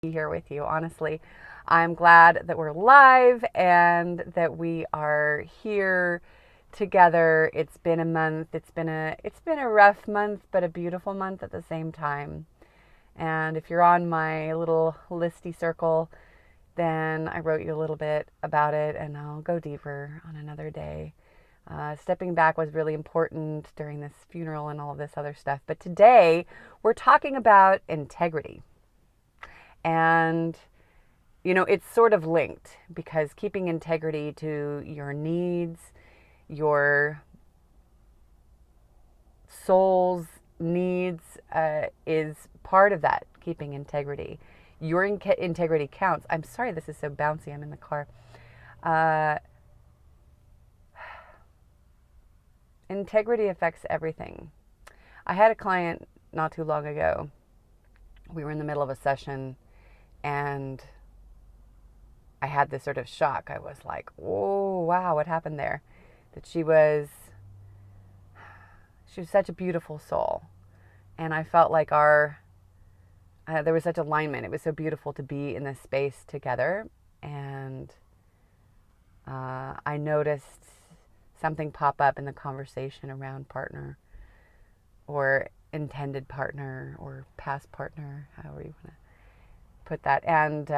Be here with you. Honestly, I'm glad that we're live and that we are here together. It's been a month. It's been a rough month, but a beautiful month at the same time. And if you're on my little listy circle, then I wrote you a little bit about it, and I'll go deeper on another day. Stepping back was really important during this funeral and all of this other stuff. But today we're talking about integrity. And, it's sort of linked because keeping integrity to your needs, your soul's needs, is part of that, keeping integrity. Your integrity counts. I'm sorry this is so bouncy. I'm in the car. Integrity affects everything. I had a client not too long ago. We were in the middle of a session and I had this sort of shock. I was like, oh, wow, what happened there? That she was such a beautiful soul. And I felt like there was such alignment. It was so beautiful to be in this space together. And I noticed something pop up in the conversation around partner or intended partner or past partner, however you want to put that. And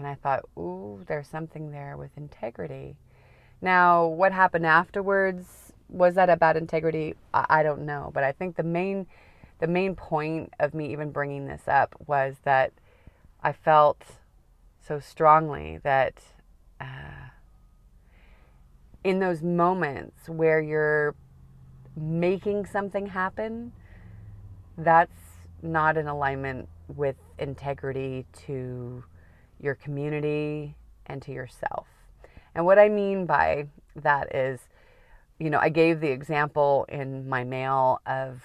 I thought, ooh, there's something there with integrity. Now, what happened afterwards? Was that about integrity? I don't know. But I think the main point of me even bringing this up was that I felt so strongly that in those moments where you're making something happen, that's not in alignment with integrity to your community and to yourself. And what I mean by that is, I gave the example in my mail of,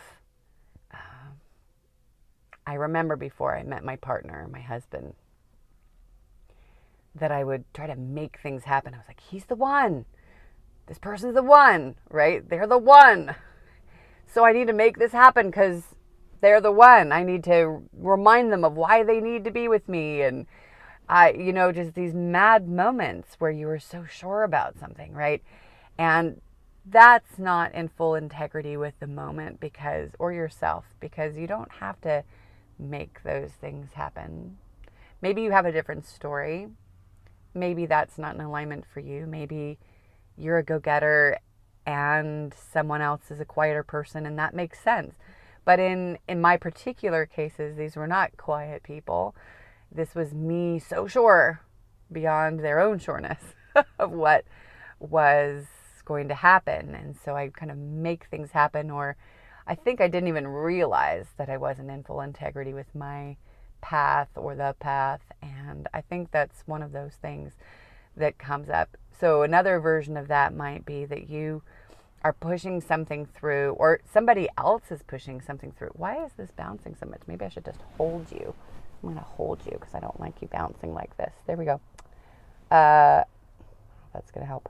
I remember before I met my partner, my husband, that I would try to make things happen. I was like, he's the one. This person's the one, right? They're the one. So I need to make this happen because they're the one. I need to remind them of why they need to be with me. And just these mad moments where you were so sure about something, right? And that's not in full integrity with the moment or yourself, because you don't have to make those things happen. Maybe you have a different story. Maybe that's not in alignment for you. Maybe you're a go-getter and someone else is a quieter person, and that makes sense. But in my particular cases, these were not quiet people. This was me so sure beyond their own sureness of what was going to happen. And so I kind of make things happen, or I think I didn't even realize that I wasn't in full integrity with my path or the path. And I think that's one of those things that comes up. So another version of that might be that you are pushing something through, or somebody else is pushing something through. Why is this bouncing so much? Maybe I should just hold you. I'm going to hold you because I don't like you bouncing like this. There we go. That's going to help.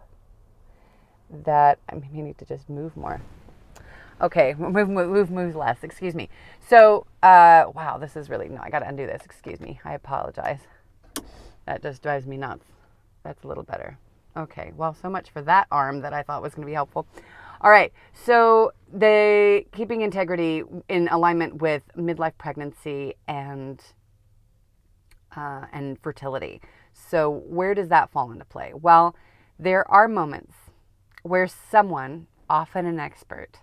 That I may need to just move more. Okay, move less. Excuse me. So, wow, this is really, no, I got to undo this. Excuse me. I apologize. That just drives me nuts. That's a little better. Okay, well, so much for that arm that I thought was going to be helpful. All right, so keeping integrity in alignment with midlife pregnancy and fertility. So where does that fall into play? Well, there are moments where someone, often an expert,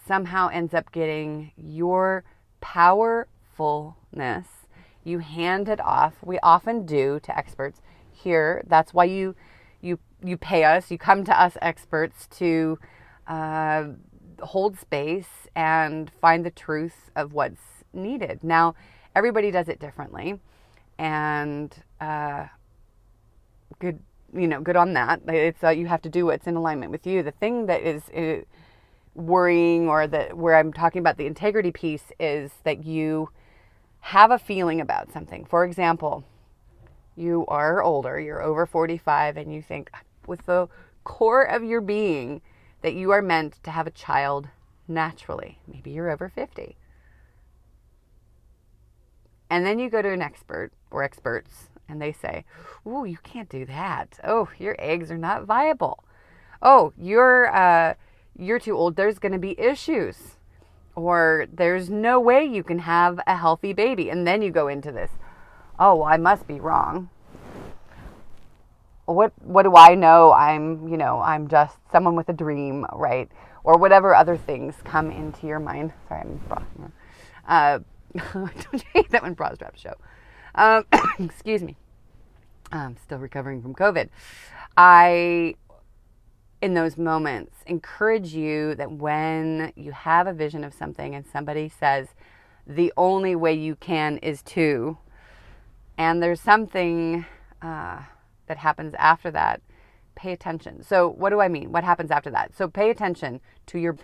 somehow ends up getting your powerfulness. You hand it off. We often do to experts here. That's why you pay us. You come to us experts to hold space and find the truth of what's needed. Now, everybody does it differently, and good on that. It's you have to do what's in alignment with you. The thing that is worrying, or where I'm talking about the integrity piece, is that you have a feeling about something. For example, you are older, you're over 45, and you think with the core of your being that you are meant to have a child naturally. Maybe you're over 50. And then you go to an expert or experts and they say, "Ooh, you can't do that. Oh, your eggs are not viable. Oh, you're too old. There's going to be issues." Or there's no way you can have a healthy baby. And then you go into this, "Oh, well, I must be wrong. What do I know? I'm just someone with a dream, right?" Or whatever other things come into your mind. Sorry, I'm frothing. Don't you hate that when bra straps show? Excuse me. I'm still recovering from COVID. I, in those moments, encourage you that when you have a vision of something and somebody says, the only way you can is to, and there's something that happens after that, pay attention. So what do I mean? What happens after that? So pay attention to your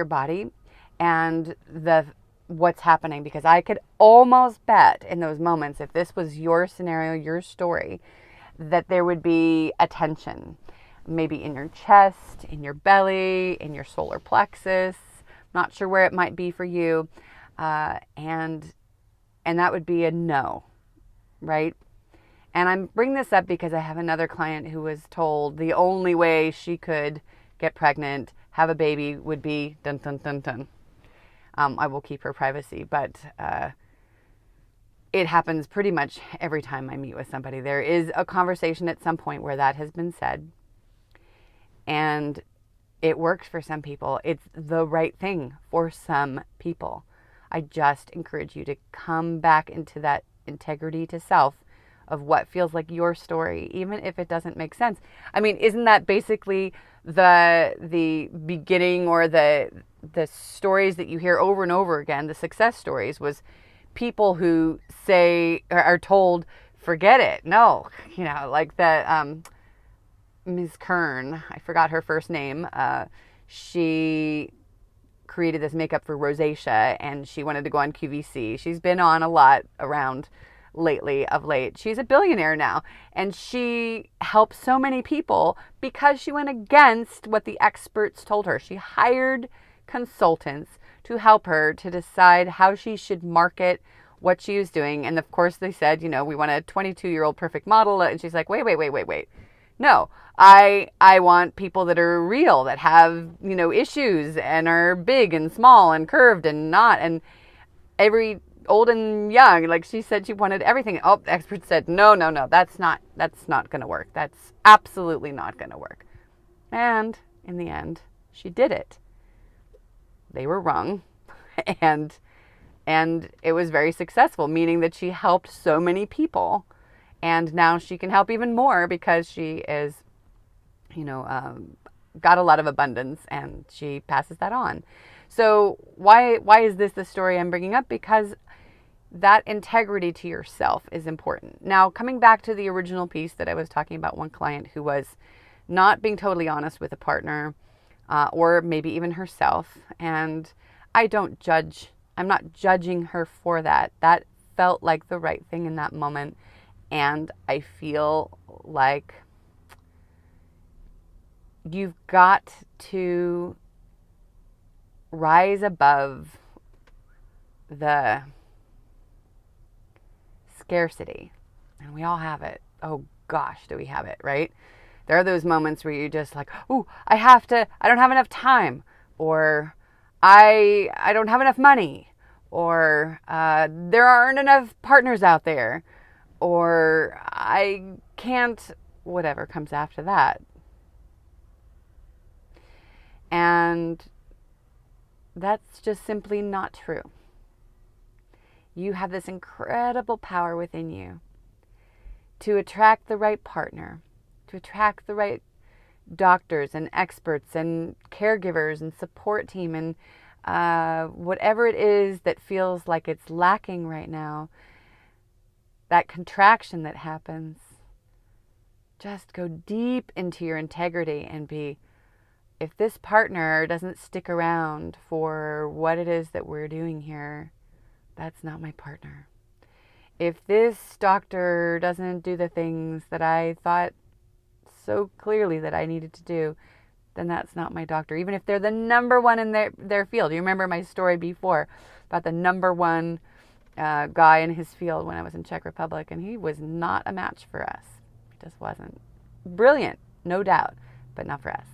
body and what's happening, because I could almost bet in those moments, if this was your scenario, your story, that there would be a tension, maybe in your chest, in your belly, in your solar plexus. Not sure where it might be for you, and that would be a no, right? And I'm bringing this up because I have another client who was told the only way she could get pregnant, have a baby, would be dun dun dun dun. I will keep her privacy, but it happens pretty much every time I meet with somebody. There is a conversation at some point where that has been said, and it works for some people. It's the right thing for some people. I just encourage you to come back into that integrity to self of what feels like your story, even if it doesn't make sense. I mean, isn't that basically the beginning, or the stories that you hear over and over again, the success stories, was people who say, or are told, forget it. No, like the Ms. Kern, I forgot her first name. She created this makeup for rosacea, and she wanted to go on QVC. She's been on a lot around of late. She's a billionaire now, and she helped so many people because she went against what the experts told her. She hired consultants to help her to decide how she should market what she was doing. And of course they said, we want a 22-year-old perfect model. And she's like, wait. No, I want people that are real, that have, issues and are big and small and curved and not, and every old and young. Like, she said she wanted everything. Oh, the experts said, no, that's not going to work. That's absolutely not going to work. And in the end, she did it. They were wrong. And it was very successful, meaning that she helped so many people. And now she can help even more because she is, got a lot of abundance, and she passes that on. So why is this the story I'm bringing up? Because that integrity to yourself is important. Now, coming back to the original piece that I was talking about, one client who was not being totally honest with a partner, or maybe even herself. And I don't judge. I'm not judging her for that. That felt like the right thing in that moment. And I feel like you've got to rise above the scarcity. And we all have it. Oh gosh, do we have it, right? There are those moments where you're just like, oh, I don't have enough time, or I don't have enough money, or there aren't enough partners out there, or I can't, whatever comes after that. And that's just simply not true. You have this incredible power within you to attract the right partner, to attract the right doctors and experts and caregivers and support team, and whatever it is that feels like it's lacking right now, that contraction that happens. Just go deep into your integrity and be, if this partner doesn't stick around for what it is that we're doing here, that's not my partner. If this doctor doesn't do the things that I thought so clearly that I needed to do, then that's not my doctor. Even if they're the number one in their field. You remember my story before. about the number one guy in his field when I was in Czech Republic, and he was not a match for us. He just wasn't. Brilliant, no doubt, but not for us.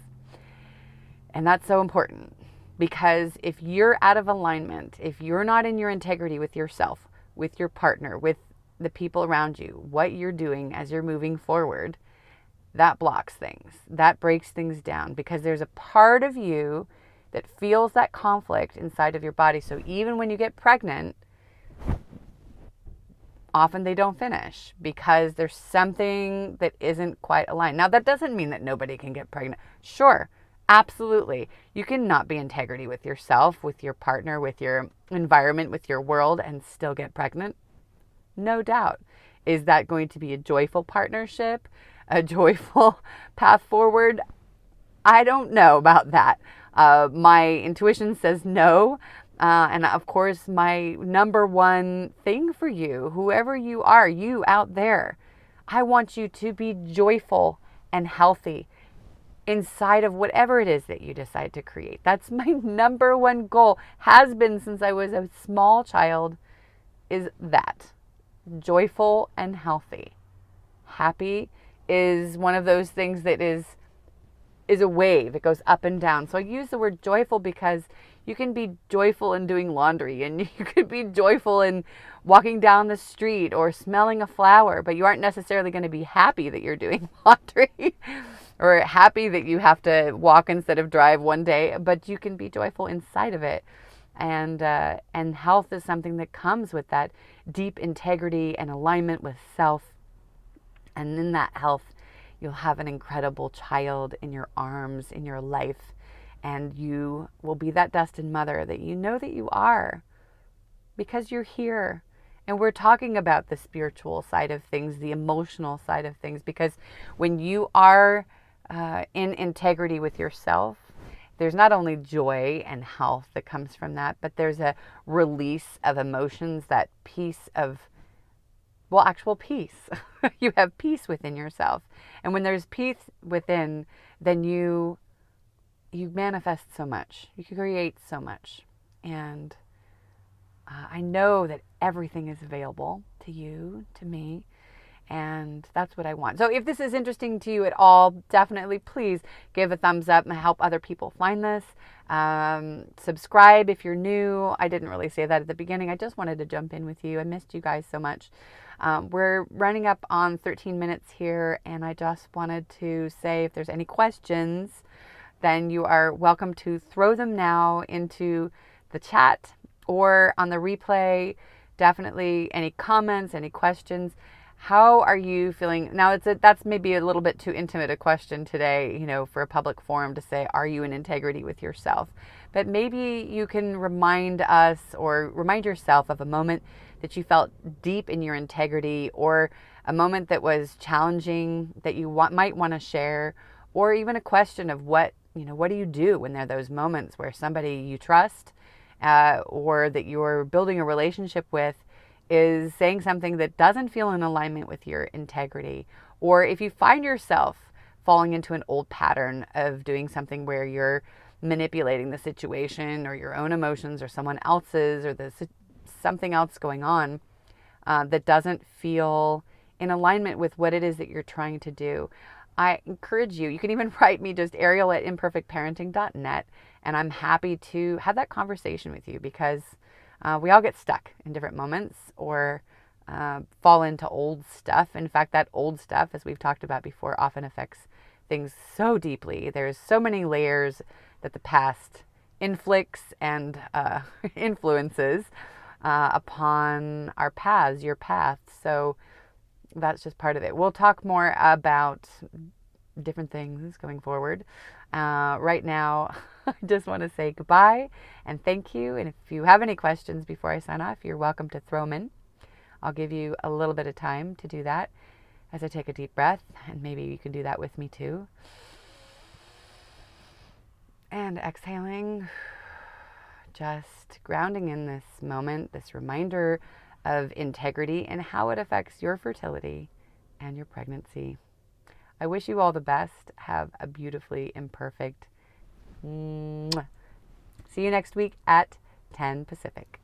And that's so important, because if you're out of alignment, if you're not in your integrity with yourself, with your partner, with the people around you, what you're doing as you're moving forward, that blocks things. That breaks things down, because there's a part of you that feels that conflict inside of your body. So even when you get pregnant, often they don't finish because there's something that isn't quite aligned. Now, that doesn't mean that nobody can get pregnant. Sure, absolutely. You can not be in integrity with yourself, with your partner, with your environment, with your world, and still get pregnant. No doubt. Is that going to be a joyful partnership, a joyful path forward? I don't know about that. My intuition says no. And of course, my number one thing for you, whoever you are, you out there, I want you to be joyful and healthy inside of whatever it is that you decide to create. That's my number one goal, has been since I was a small child, is that. Joyful and healthy. Happy is one of those things that is a wave. It goes up and down. So I use the word joyful because you can be joyful in doing laundry, and you could be joyful in walking down the street or smelling a flower, but you aren't necessarily going to be happy that you're doing laundry or happy that you have to walk instead of drive one day, but you can be joyful inside of it. And health is something that comes with that deep integrity and alignment with self. And in that health, you'll have an incredible child in your arms, in your life. And you will be that destined mother that you know that you are, because you're here. And we're talking about the spiritual side of things, the emotional side of things, because when you are in integrity with yourself, there's not only joy and health that comes from that, but there's a release of emotions, that peace of, well, actual peace. You have peace within yourself. And when there's peace within, then you manifest so much. You can create so much. And I know that everything is available to you, to me, and that's what I want. So if this is interesting to you at all, definitely please give a thumbs up and help other people find this. Subscribe if you're new. I didn't really say that at the beginning. I just wanted to jump in with you. I missed you guys so much. We're running up on 13 minutes here, and I just wanted to say, if there's any questions, then you are welcome to throw them now into the chat or on the replay. Definitely any comments, any questions. How are you feeling? Now, that's maybe a little bit too intimate a question today, for a public forum to say, are you in integrity with yourself? But maybe you can remind us or remind yourself of a moment that you felt deep in your integrity, or a moment that was challenging that you might want to share, or even a question of what do you do when there are those moments where somebody you trust or that you're building a relationship with is saying something that doesn't feel in alignment with your integrity. Or if you find yourself falling into an old pattern of doing something where you're manipulating the situation or your own emotions or someone else's, or something else going on that doesn't feel in alignment with what it is that you're trying to do, I encourage you can even write me, just Ariel@imperfectparenting.net, and I'm happy to have that conversation with you, because we all get stuck in different moments or fall into old stuff. In fact, that old stuff, as we've talked about before, often affects things so deeply. There's so many layers that the past inflicts and influences upon our paths, your path. So that's just part of it. We'll talk more about different things going forward. Right now, I just want to say goodbye and thank you. And if you have any questions before I sign off, you're welcome to throw them in. I'll give you a little bit of time to do that as I take a deep breath, and maybe you can do that with me too. And exhaling, just grounding in this moment, this reminder of integrity and how it affects your fertility and your pregnancy. I wish you all the best. Have a beautifully imperfect. See you next week at 10 Pacific.